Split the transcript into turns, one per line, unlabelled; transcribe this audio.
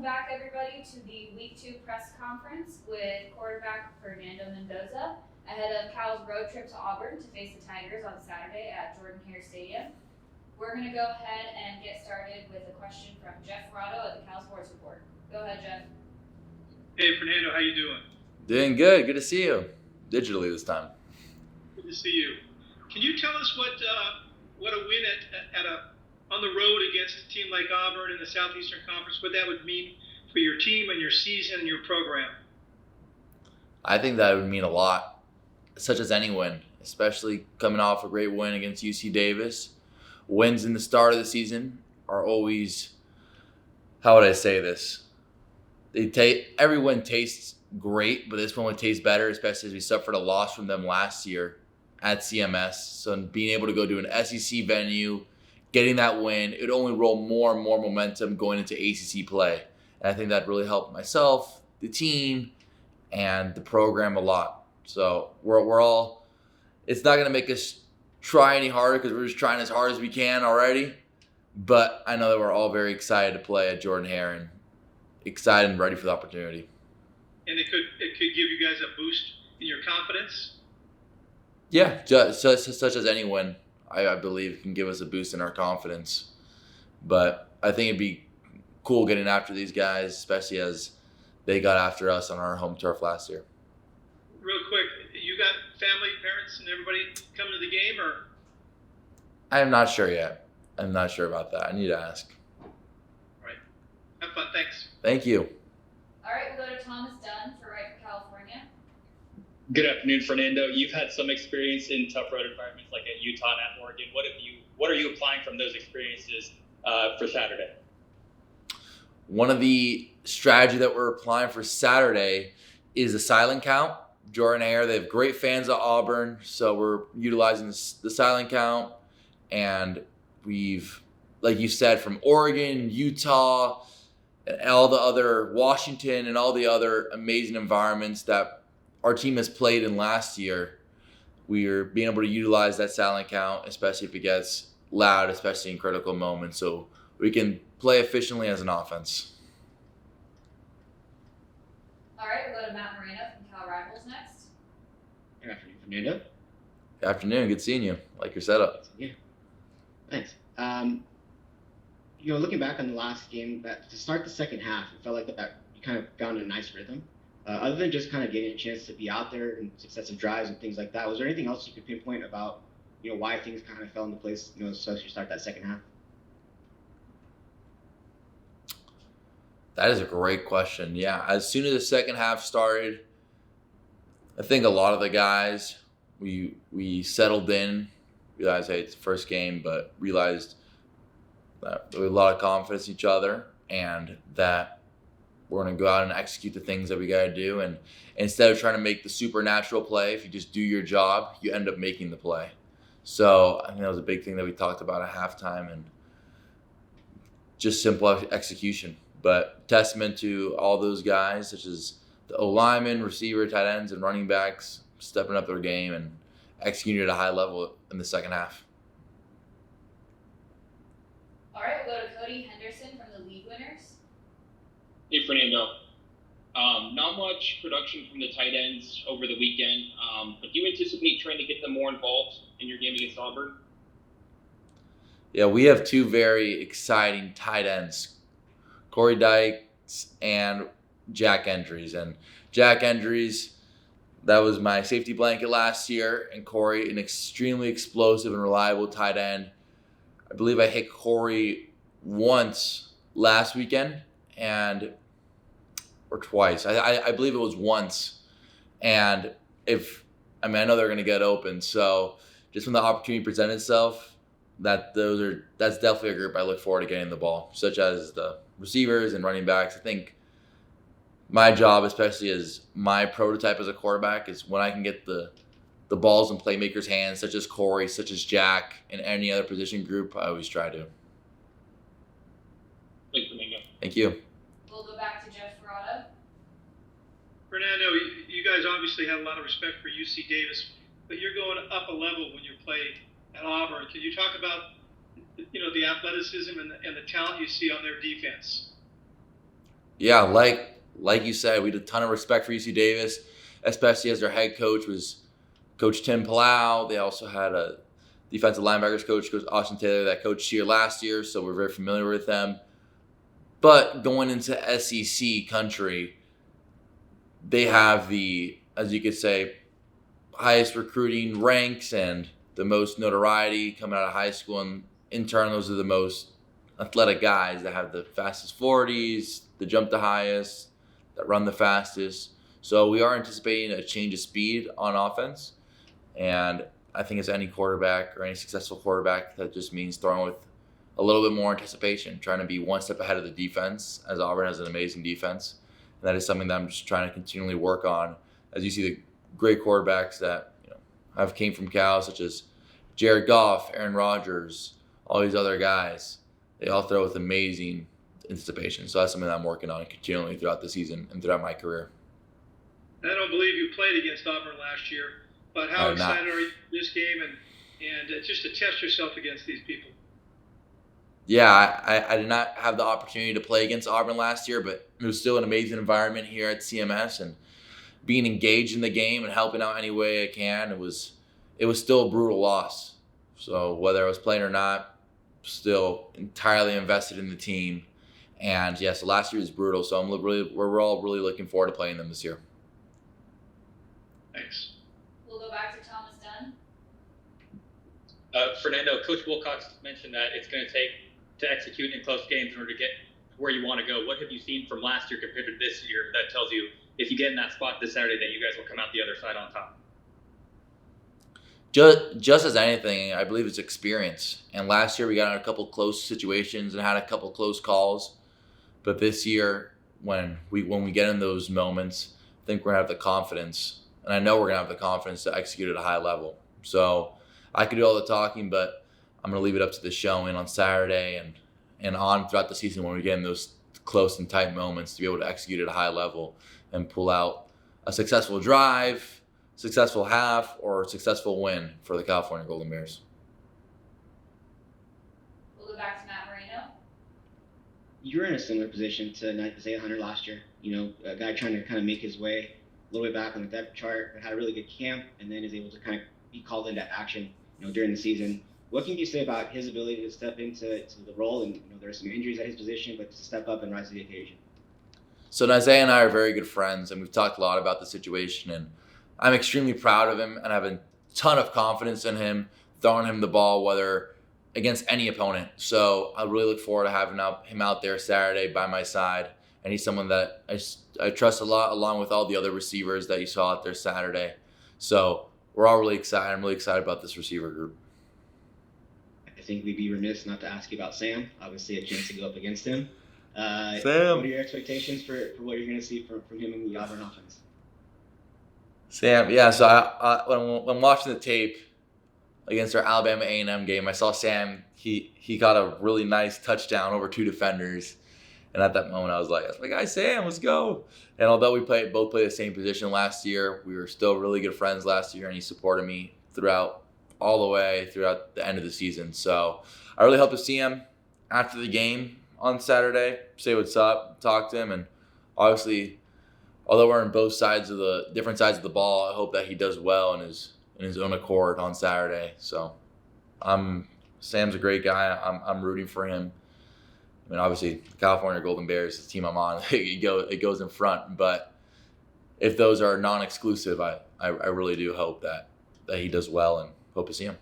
welcome back everybody to the Week 2 press conference with quarterback Fernando Mendoza ahead of Cal's road trip to Auburn to face the Tigers on Saturday at Jordan-Hare Stadium. We're going to go ahead and get started with a question from Jeff Rado at the Cal Sports Report. Go ahead, Jeff.
Hey, Fernando, how you doing?
Doing good. Good to see you. Digitally this time.
Good to see you. Can you tell us what a win on the road against a team like Auburn in the Southeastern Conference, what that would mean for your team and your season and your program?
I think that would mean a lot, such as any win, especially coming off a great win against UC Davis. Wins in the start of the season are always, how would I say this? Every win tastes great, but this one would taste better, especially as we suffered a loss from them last year at CMS. So being able to go to an SEC venue, getting that win, it would only roll more and more momentum going into ACC play. And I think that really helped myself, the team, and the program a lot. So we're all, it's not going to make us try any harder because we're just trying as hard as we can already. But I know that we're all very excited to play at Jordan-Hare and excited and ready for the opportunity.
And it could give you guys a boost in your confidence?
Yeah, such as any win, I believe, can give us a boost in our confidence. But I think it'd be cool getting after these guys, especially as they got after us on our home turf last year.
Real quick, you got family, parents, and everybody coming to the game, or?
I'm not sure yet. I'm not sure about that. I need to ask.
All right. Have fun. Thanks.
Thank you.
All right, we'll go to Thomas Dunn for Right for California.
Good afternoon, Fernando. You've had some experience in tough road environments like at Utah and at Oregon. What are you applying from those experiences for Saturday?
One of the strategy that we're applying for Saturday is the silent count. Jordan-Hare, they have great fans at Auburn, so we're utilizing the silent count. And we've, like you said, from Oregon, Utah, and all the other, Washington, and all the other amazing environments that our team has played in last year, we are being able to utilize that silent count, especially if it gets loud, especially in critical moments, so we can play efficiently as an offense.
All right, we'll go to Matt Moreno from Cal Rivals next.
Good afternoon, Fernando.
Good afternoon. Good seeing you. Like your setup.
Yeah. Thanks. Looking back on the last game, that to start the second half, it felt like that you kind of got in a nice rhythm. Other than just kind of getting a chance to be out there and successive drives and things like that, was there anything else you could pinpoint about, why things kind of fell into place, so as you start that second half?
That is a great question. Yeah, as soon as the second half started, I think a lot of the guys, we settled in, realized, hey, it's the first game, but realized that we had a lot of confidence in each other and that we're going to go out and execute the things that we got to do. And instead of trying to make the supernatural play, if you just do your job, you end up making the play. So I think that was a big thing that we talked about at halftime, and just simple execution. But testament to all those guys, such as the O-linemen, receiver, tight ends, and running backs, stepping up their game and executing at a high level in the second half.
All right, we'll go to Cody Henderson from the League Winners.
Hey, Fernando. Not much production from the tight ends over the weekend, but do you anticipate trying to get them more involved in your game against Auburn?
Yeah, we have two very exciting tight ends, Corey Dykes and Jack Endries. And Jack Endries, that was my safety blanket last year, and Corey, an extremely explosive and reliable tight end. I believe I hit Corey once last weekend, or twice. I believe it was once. And I know they're going to get open. So just when the opportunity presented itself, that's definitely a group I look forward to getting the ball, such as the receivers and running backs. I think my job, especially as my prototype as a quarterback, is when I can get the balls in playmakers' hands, such as Corey, such as Jack, and any other position group, I always try to.
Thanks, Fernando.
Thank you.
We'll go back to Jeff Rado.
Fernando, you guys obviously have a lot of respect for UC Davis, but you're going up a level when you play at Auburn. Can you talk about, the athleticism and the talent you see on their defense?
Yeah, like you said, we had a ton of respect for UC Davis, especially as their head coach was Coach Tim Palau. They also had a defensive linebackers coach, Coach Austin Taylor, that coached here last year, so we're very familiar with them. But going into SEC country, they have the, as you could say, highest recruiting ranks and the most notoriety coming out of high school. And in turn, those are the most athletic guys that have the fastest 40s, the jump the highest, that run the fastest. So we are anticipating a change of speed on offense. And I think as any quarterback or any successful quarterback, that just means throwing with a little bit more anticipation, trying to be one step ahead of the defense, as Auburn has an amazing defense. And that is something that I'm just trying to continually work on. As you see the great quarterbacks that have came from Cal, such as Jared Goff, Aaron Rodgers, all these other guys, they all throw with amazing anticipation. So that's something that I'm working on continually throughout the season and throughout my career.
I don't believe you played against Auburn last year, but how excited are you for this game and just to test yourself against these people?
Yeah, I did not have the opportunity to play against Auburn last year, but it was still an amazing environment here at CMS, and being engaged in the game and helping out any way I can. It was still a brutal loss. So whether I was playing or not, still entirely invested in the team. And yeah, so last year was brutal. So we're all really looking forward to playing them this year.
Thanks.
We'll go back to Thomas Dunn.
Fernando, Coach Wilcox mentioned that it's going to take to execute in close games in order to get where you want to go. What have you seen from last year compared to this year that tells you if you get in that spot this Saturday that you guys will come out the other side on top?
Just as anything, I believe it's experience. And last year we got in a couple close situations and had a couple close calls. But this year, when we get in those moments, I think we're going to have the confidence. And I know we're going to have the confidence to execute at a high level. So I could do all the talking, but I'm going to leave it up to the showing on Saturday and on throughout the season when we get in those close and tight moments to be able to execute at a high level and pull out a successful drive, successful half, or successful win for the California Golden Bears.
We'll go back to Matt Moreno.
You were in a similar position to Isaiah Hunter last year. A guy trying to kind of make his way a little bit back on the depth chart, but had a really good camp, and then is able to kind of be called into action, during the season. What can you say about his ability to step into the role? And there are some injuries at his position, but to step up and rise to the occasion.
So Isaiah and I are very good friends, and we've talked a lot about the situation. And I'm extremely proud of him, and I have a ton of confidence in him, throwing him the ball, whether against any opponent. So I really look forward to having him out there Saturday by my side. And he's someone that I trust a lot, along with all the other receivers that you saw out there Saturday. So we're all really excited. I'm really excited about this receiver group.
I think we'd be remiss not to ask you about Sam. Obviously, a chance to go up against him.
Sam.
What are your expectations for what you're going to see from him in the Auburn offense?
Sam, yeah. So when watching the tape against our Alabama A&M game, I saw Sam. He got a really nice touchdown over two defenders, and at that moment, I was like, "That's my guy, Sam. Let's go!" And although we both played the same position last year, we were still really good friends last year, and he supported me all the way throughout the end of the season. So I really hope to see him after the game on Saturday, say what's up, talk to him, and obviously, although we're on both sides of the different sides of the ball, I hope that he does well in his own accord on Saturday. So Sam's a great guy. I'm rooting for him. I mean, obviously, California Golden Bears, the team I'm on, it goes in front. But if those are non-exclusive, I really do hope that he does well and hope to see him.